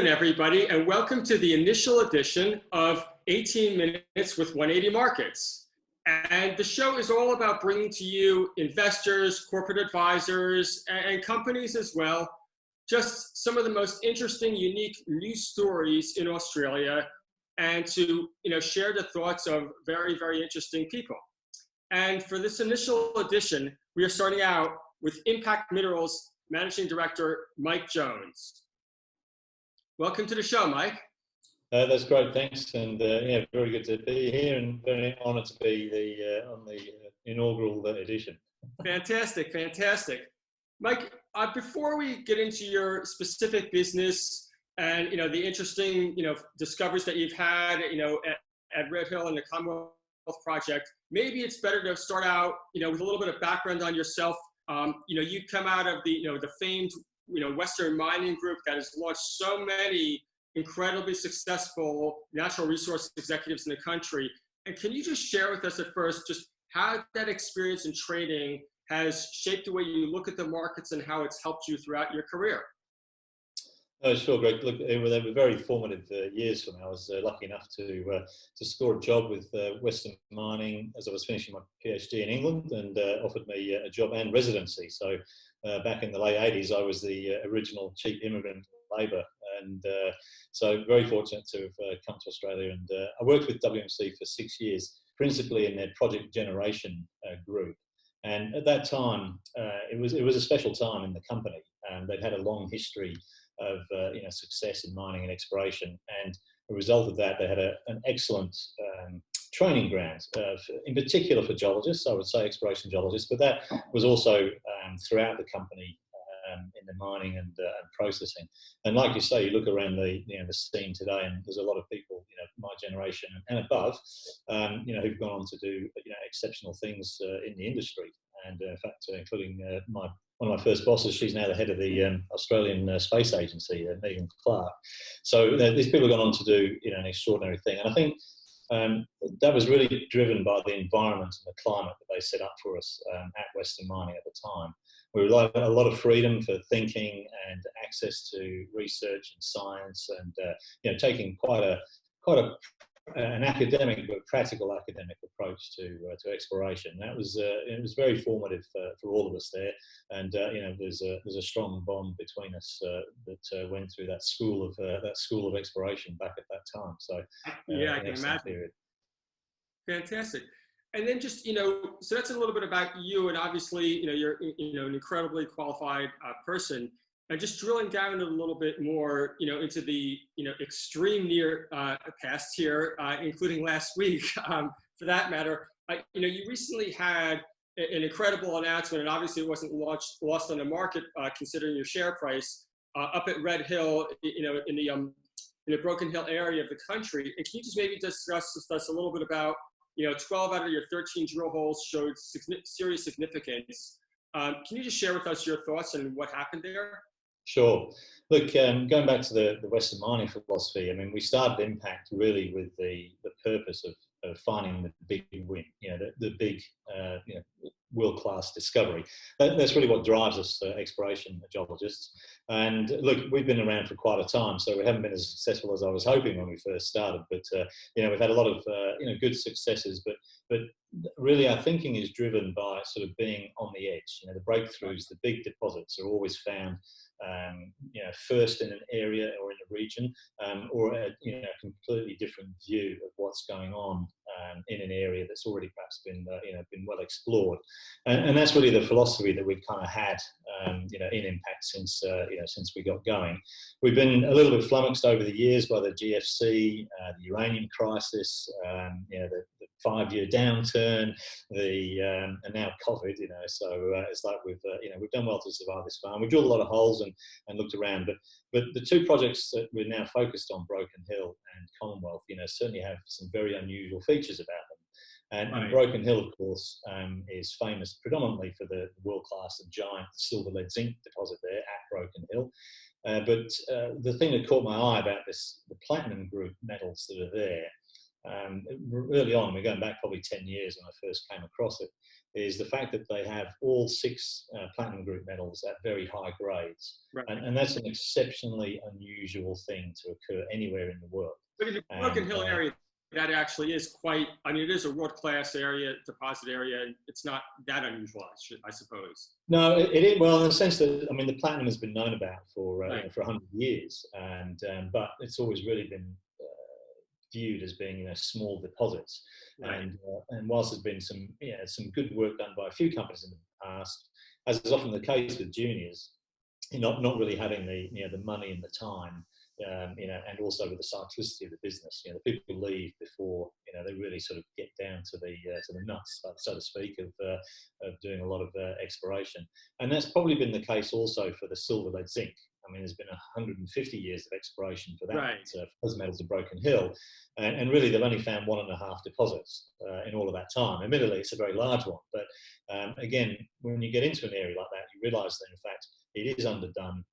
everybody, and welcome to the initial edition of 18 Minutes with 180 Markets. And the show is all about bringing to you investors, corporate advisors, and companies as well, just some of the most interesting, unique news stories in Australia, and to share the thoughts of very, very interesting people. And for this initial edition, we are starting out with Impact Minerals Managing Director Mike Jones. Welcome to the show, Mike. That's great, thanks, and yeah, very good to be here, and very honoured to be on the inaugural edition. Fantastic, fantastic, Mike. Before we get into your specific business and the interesting discoveries that you've had at Red Hill and the Commonwealth Project, maybe it's better to start out with a little bit of background on yourself. You come out of the famed Western Mining Group that has launched so many incredibly successful natural resource executives in the country. And can you just share with us at first just how that experience in trading has shaped the way you look at the markets and how it's helped you throughout your career? Oh, sure, Greg. Look, they were very formative years for me. I was lucky enough to score a job with Western Mining as I was finishing my PhD in England, and offered me a job and residency. So back in the late 80s, I was the original cheap immigrant labour, and so very fortunate to have come to Australia. And I worked with WMC for 6 years, principally in their project generation group. And at that time, it was a special time in the company. They'd had a long history of success in mining and exploration, and as a result of that, they had an excellent training ground, in particular for geologists. I would say exploration geologists, but that was also throughout the company in the mining and processing. And like you say, you look around the scene today, and there's a lot of people, my generation and above, who've gone on to do exceptional things in the industry. And in fact, including one of my first bosses, she's now the head of the Australian Space Agency, Megan Clark. So these people have gone on to do an extraordinary thing. And I think that was really driven by the environment and the climate that they set up for us at Western Mining at the time. We relied on a lot of freedom for thinking and access to research and science, and taking quite an academic but practical academic approach to exploration. That was it was very formative for all of us there, and there's a strong bond between us that went through that school of exploration back at that time. So yeah, I can imagine. Period. Fantastic. And then just so that's a little bit about you, and obviously you're an incredibly qualified person. And just drilling down a little bit more, into the extreme near past here, including last week, for that matter. You recently had an incredible announcement, and obviously it wasn't lost on the market, considering your share price, up at Red Hill, in the Broken Hill area of the country. And can you just maybe discuss with us a little bit about 12 out of your 13 drill holes showed serious significance. Can you just share with us your thoughts on what happened there? Sure. Look, going back to the Western mining philosophy, I mean, we started Impact really with the purpose of finding the big win, the big, world-class discovery. That's really what drives us, exploration geologists. And look, we've been around for quite a time, so we haven't been as successful as I was hoping when we first started. But we've had a lot of good successes. But really, our thinking is driven by sort of being on the edge. The breakthroughs, the big deposits are always found first in an area or in a region, or a completely different view of what's going on in an area that's already perhaps been well explored, and that's really the philosophy that we've kind of had in Impact since we got going. We've been a little bit flummoxed over the years by the GFC, the uranium crisis, the 5-year downturn, and now COVID. So it's like we've done well to survive this far. And we drilled a lot of holes and looked around, but the two projects that we're now focused on, Broken Hill and Commonwealth, certainly have some very unusual features about them. And Broken Hill, of course, is famous predominantly for the world-class and giant silver lead zinc deposit there at Broken Hill. But the thing that caught my eye about the platinum group metals that are there early on, we're going back probably 10 years when I first came across it, is the fact that they have all 6 platinum group metals at very high grades. Right. And that's an exceptionally unusual thing to occur anywhere in the world. But in the Broken Hill area, that actually is quite, I mean, it is a world-class area, deposit area, and it's not that unusual, I suppose. No, it is, well, in the sense that, I mean, the platinum has been known about for Right. for 100 years, and but it's always really been viewed as being, small deposits. Right. And whilst there's been some good work done by a few companies in the past, as is often the case with juniors, not really having the money and the time, and also with the cyclicity of the business, the people leave before they really sort of get down to the nuts, so to speak, of doing a lot of exploration. And that's probably been the case also for the silver, lead, zinc. I mean, there's been 150 years of exploration for that, Right. for those metals of Broken Hill, and really they've only found 1.5 deposits in all of that time. Admittedly, it's a very large one, but again, when you get into an area like that, you realise that in fact it is underdone.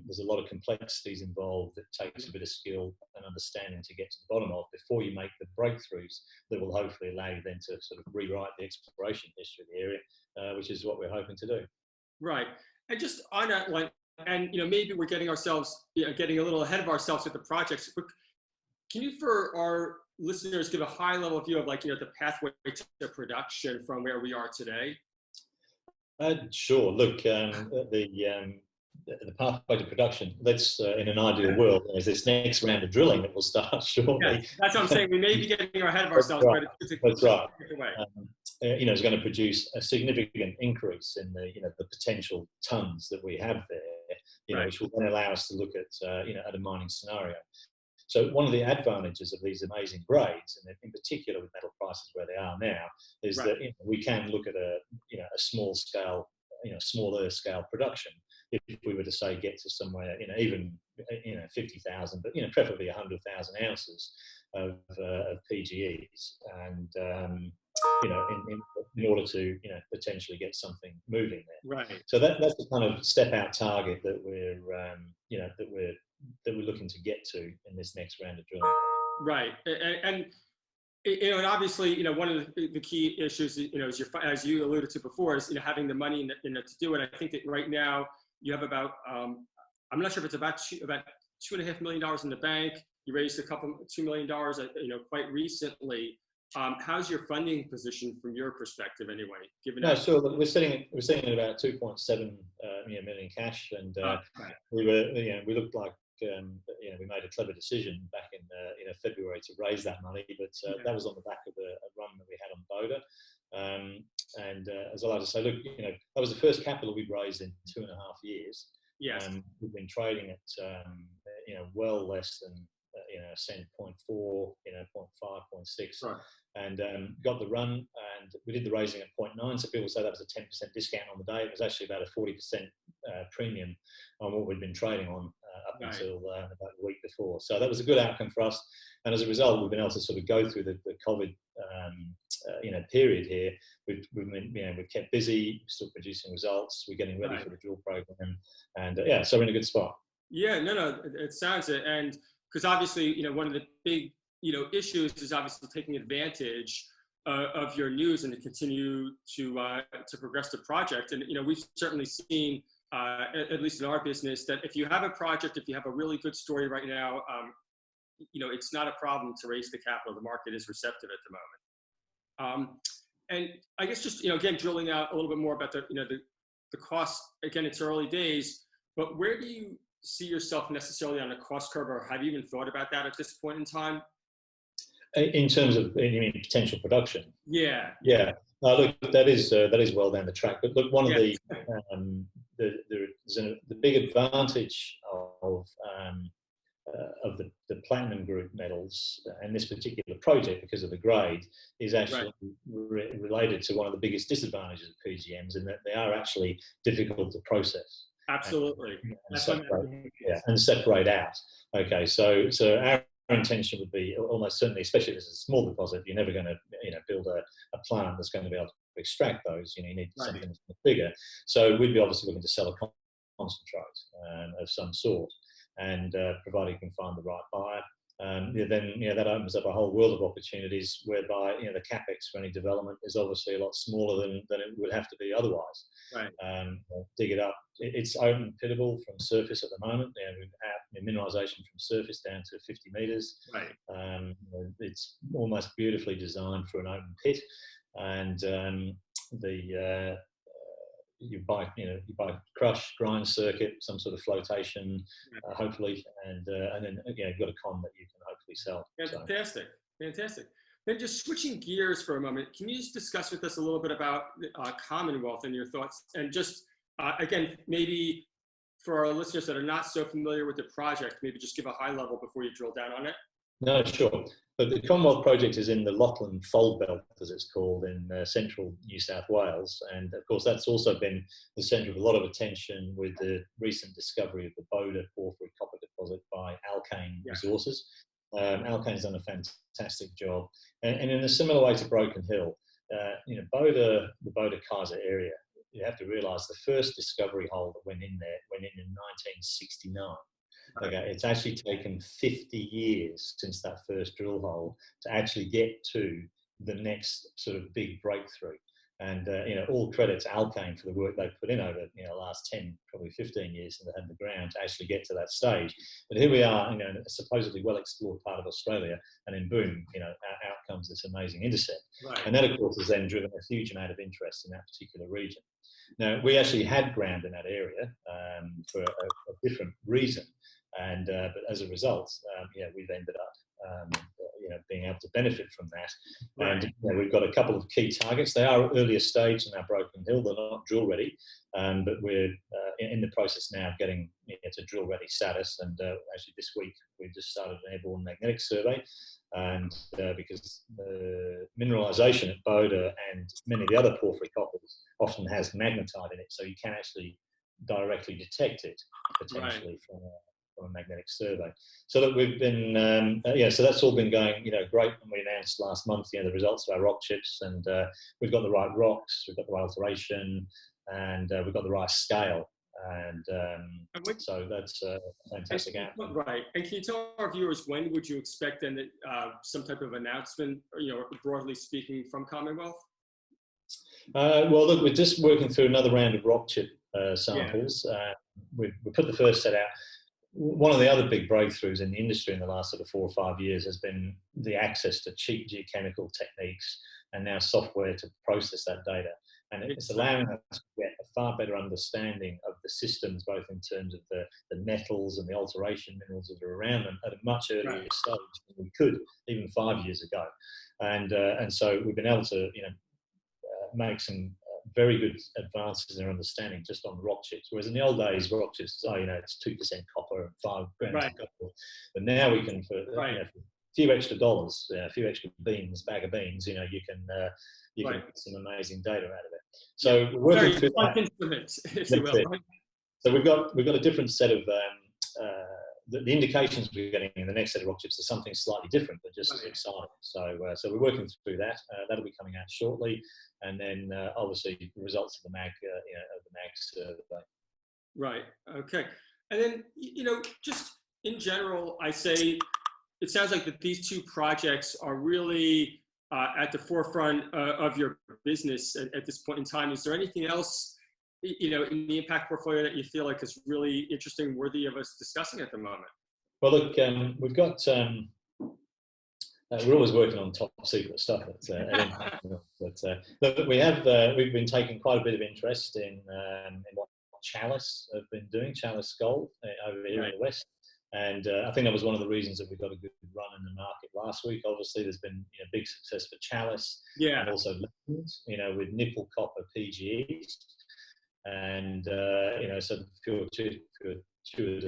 There's a lot of complexities involved that takes a bit of skill and understanding to get to the bottom of before you make the breakthroughs that will hopefully allow you then to sort of rewrite the exploration history of the area, which is what we're hoping to do. Right. And just on that, like, and maybe we're getting ourselves, getting a little ahead of ourselves with the projects. But can you, for our listeners, give a high-level view of the pathway to production from where we are today? Sure. Look, the pathway to production, that's in an ideal world, there's this next round of drilling that will start shortly. Yes, that's what I'm saying. We may be getting ahead of ourselves, That's right. but That's right. Way. It's going to produce a significant increase in the potential tons that we have there, right. which will then allow us to look at at a mining scenario. So one of the advantages of these amazing grades, and in particular with metal prices where they are now, is right. that we can look at a small scale, smaller scale production. If we were to say get to somewhere, even 50,000, but preferably 100,000 ounces of PGEs, and in order to potentially get something moving there. Right. So that's the kind of step out target that we're looking to get to in this next round of drilling. Right. And and obviously, one of the key issues, as you alluded to before, is having the money to do it. I think that right now you have about, I'm not sure if it's about $2.5 million in the bank. You raised $2 million, quite recently. How's your funding position from your perspective, anyway? Sure. We're sitting at about 2.7 million cash, and right. we looked like we made a clever decision back in February to raise that money, but that was on the back of a run that we had on Boda. And as I like to say, look, that was the first capital we've raised in 2.5 years. Yes. We've been trading at well less than cent, 0.4, 0.5, 0.6. Right. And got the run, and we did the raising at 0.9. So people say that was a 10% discount on the day. It was actually about a 40% premium on what we'd been trading on up right. until about a week before. So that was a good outcome for us. And as a result, we've been able to sort of go through the COVID period here. We've kept busy, still producing results. We're getting ready right. for the drill program, and so we're in a good spot. Yeah, no, it sounds it, and because obviously, one of the big issues is obviously taking advantage of your news and to continue to progress the project. And we've certainly seen, at least in our business, that if you have a project, if you have a really good story right now, it's not a problem to raise the capital. The market is receptive at the moment. And I guess just again drilling out a little bit more about the cost. Again, it's early days, but where do you see yourself necessarily on a cost curve, or have you even thought about that at this point in time? In terms of potential production? Yeah. Look, that is well down the track. But look, one of the big advantage of the platinum group metals and this particular project, because of the grade, is actually related to one of the biggest disadvantages of PGMs, in that they are actually difficult to process. Absolutely. And separate out. Okay, so our intention would be almost certainly, especially if it's a small deposit, you're never going to build a plant that's going to be able to extract those. You need something that's bigger. So we'd be obviously looking to sell a concentrate of some sort, and provided you can find the right buyer. then that opens up a whole world of opportunities whereby the capex for any development is obviously a lot smaller than it would have to be otherwise. Right. Dig it up. It's open pittable from surface at the moment. We've mineralisation from surface down to 50 metres. Right. It's almost beautifully designed for an open pit, and you buy crush, grind circuit, some sort of flotation, hopefully, and then you've got a con that you can hopefully sell. Fantastic, fantastic. Then just switching gears for a moment, can you just discuss with us a little bit about Commonwealth and your thoughts, and just again, maybe for our listeners that are not so familiar with the project, maybe just give a high level before you drill down on it. No, sure. But the Commonwealth Project is in the Lachlan Fold Belt, as it's called, in central New South Wales. And of course, that's also been the centre of a lot of attention with the recent discovery of the Boda porphyry copper deposit by Alkane Resources. Alkane's done a fantastic job. And in a similar way to Broken Hill, the Boda Kaiser area, you have to realise the first discovery hole that went in 1969. Okay, it's actually taken 50 years since that first drill hole to actually get to the next sort of big breakthrough. And, all credit to Alkane for the work they've put in over, the last 10, probably 15 years in the ground to actually get to that stage. But here we are, in a supposedly well-explored part of Australia, and then boom, out comes this amazing intercept. Right. And that, of course, has then driven a huge amount of interest in that particular region. Now, we actually had ground in that area for a different reason. And but as a result, we've ended up, being able to benefit from that. Right. And we've got a couple of key targets. They are earlier stage in our Broken Hill. They're not drill ready, but we're in the process now of getting to drill ready status. And actually, this week we've just started an airborne magnetic survey. And because the mineralisation at Boda and many of the other porphyry coppers often has magnetite in it, so you can actually directly detect it potentially from a magnetic survey. So that we've been, so that's all been going, great. And we announced last month, the results of our rock chips, and we've got the right rocks, we've got the right alteration, and we've got the right scale. And so that's a fantastic outcome. Right. And can you tell our viewers, when would you expect then some type of announcement, broadly speaking, from Commonwealth? Well, look, we're just working through another round of rock chip samples. We put the first set out. One of the other big breakthroughs in the industry in the last sort of 4 or 5 years has been the access to cheap geochemical techniques and now software to process that data. And it's allowing us to get a far better understanding of the systems, both in terms of the metals and the alteration minerals that are around them at a much earlier stage than we could even 5 years ago. And so we've been able to, make some very good advances in our understanding just on rock chips. Whereas in the old days, rock chips, it's 2% copper and 5 grams of copper. But now we can, for a few extra dollars, a few extra beans, bag of beans, you can get some amazing data out of it. So we're working through that. Instruments, if you will. Right? So we've got a different set of the indications we're getting in the next set of rock chips are something slightly different, but just as exciting. So we're working through that. That'll be coming out shortly, and then obviously the results of the mag survey. Right. Okay. And then just in general, I say it sounds like that these two projects are really at the forefront of your business at this point in time. Is there anything else, in the impact portfolio that you feel like is really interesting, worthy of us discussing at the moment? Well, look, we've got, we're always working on top secret stuff at Impact, but we've been taking quite a bit of interest in what Chalice have been doing, Chalice Gold over here in the West. And I think that was one of the reasons that we got a good run in the market last week. Obviously, there's been big success for Chalice, and also with nickel, copper, PGEs. And so fortuitous timing of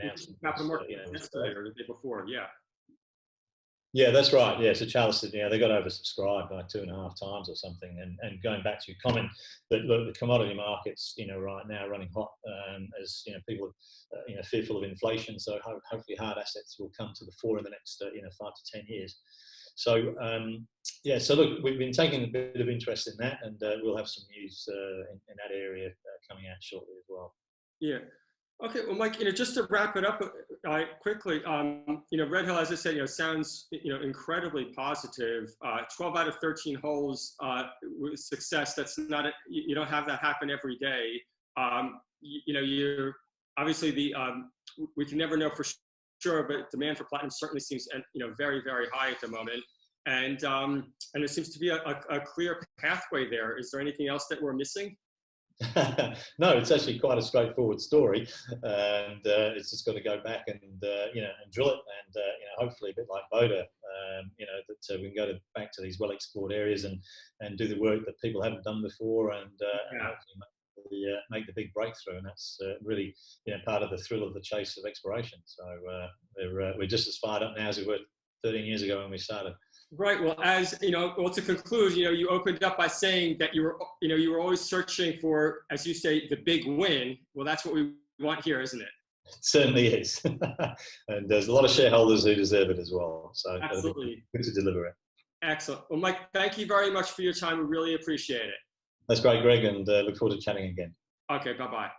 announcement. The day before, Yeah, that's right. Yeah, so Chalice, they got oversubscribed by 2.5 times or something. And going back to your comment that look, the commodity markets, right now are running hot as people are fearful of inflation. So hopefully hard assets will come to the fore in the next 5 to 10 years. So so look, we've been taking a bit of interest in that, and we'll have some news in that area coming out shortly as well. Yeah. Okay. Well, Mike, just to wrap it up Quickly, Red Hill, as I said, sounds, incredibly positive. 12 out of 13 holes with success. That's not, you don't have that happen every day. You're obviously we can never know for sure, but demand for platinum certainly seems, very, very high at the moment. And there seems to be a clear pathway there. Is there anything else that we're missing? No, it's actually quite a straightforward story, and it's just got to go back and and drill it, and hopefully a bit like Boda, that we can go back to these well-explored areas and do the work that people haven't done before, and hopefully make the big breakthrough. And that's really part of the thrill of the chase of exploration. So we're just as fired up now as we were 13 years ago when we started. Right. Well, to conclude, you opened up by saying that you were always searching for, as you say, the big win. Well, that's what we want here, isn't it? It certainly is. And there's a lot of shareholders who deserve it as well. So absolutely good to deliver it. Excellent. Well, Mike, thank you very much for your time. We really appreciate it. That's great, Greg, and look forward to chatting again. Okay. Bye-bye.